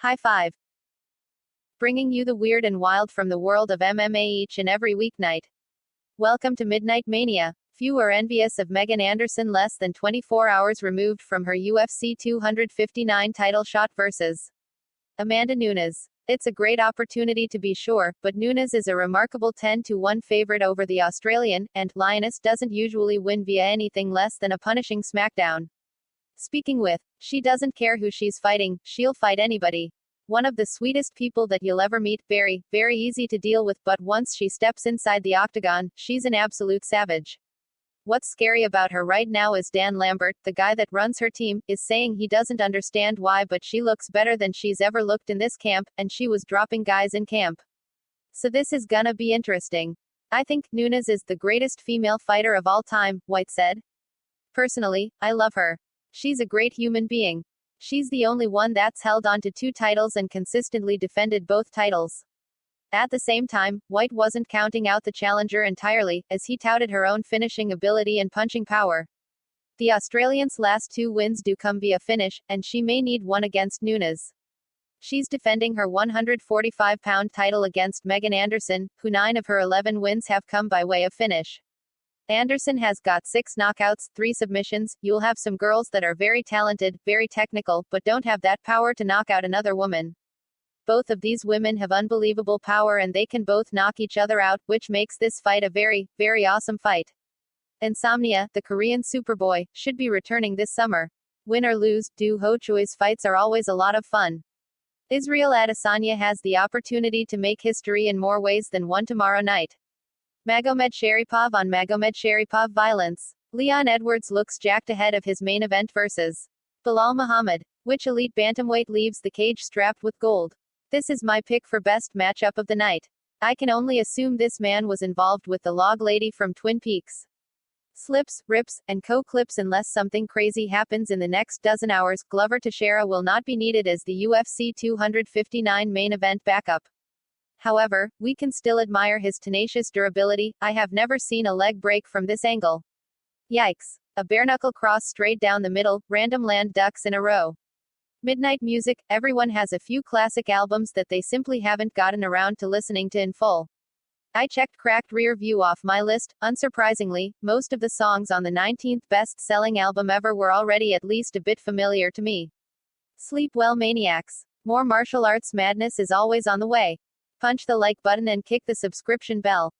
High five. Bringing you the weird and wild from the world of MMA each and every weeknight. Welcome to Midnight Mania. Few are envious of Megan Anderson less than 24 hours removed from her UFC 259 title shot versus Amanda Nunes. It's a great opportunity to be sure, but Nunes is a remarkable 10-1 favorite over the Australian, and Lioness doesn't usually win via anything less than a punishing smackdown. Speaking with, she doesn't care who she's fighting, she'll fight anybody. One of the sweetest people that you'll ever meet, very, very easy to deal with, but once she steps inside the octagon, she's an absolute savage. What's scary about her right now is Dan Lambert, the guy that runs her team, is saying he doesn't understand why, but she looks better than she's ever looked in this camp, and she was dropping guys in camp. So this is gonna be interesting. I think Nunes is the greatest female fighter of all time, White said. Personally, I love her. She's a great human being. She's the only one that's held on to 2 titles and consistently defended both titles. At the same time, White wasn't counting out the challenger entirely, as he touted her own finishing ability and punching power. The Australian's last 2 wins do come via finish, and she may need one against Nunes. She's defending her 145-pound title against Megan Anderson, who 9 of her 11 wins have come by way of finish. Anderson has got 6 knockouts, 3 submissions. You'll have some girls that are very talented, very technical, but don't have that power to knock out another woman. Both of these women have unbelievable power and they can both knock each other out, which makes this fight a very, very awesome fight. Insomnia, the Korean Superboy, should be returning this summer. Win or lose, Do Ho Choi's fights are always a lot of fun. Israel Adesanya has the opportunity to make history in more ways than one tomorrow night. Magomed Sharipov on Magomed Sharipov violence. Leon Edwards looks jacked ahead of his main event versus Bilal Muhammad. Which elite bantamweight leaves the cage strapped with gold? This is my pick for best matchup of the night. I can only assume this man was involved with the log lady from Twin Peaks. Slips, rips, and co-clips unless something crazy happens in the next dozen hours. Glover Teixeira will not be needed as the UFC 259 main event backup. However, we can still admire his tenacious durability. I have never seen a leg break from this angle. Yikes. A bare-knuckle cross straight down the middle, random land ducks in a row. Midnight music, everyone has a few classic albums that they simply haven't gotten around to listening to in full. I checked Cracked Rear View off my list. Unsurprisingly, most of the songs on the 19th best-selling album ever were already at least a bit familiar to me. Sleep well, maniacs. More martial arts madness is always on the way. Punch the like button and kick the subscription bell.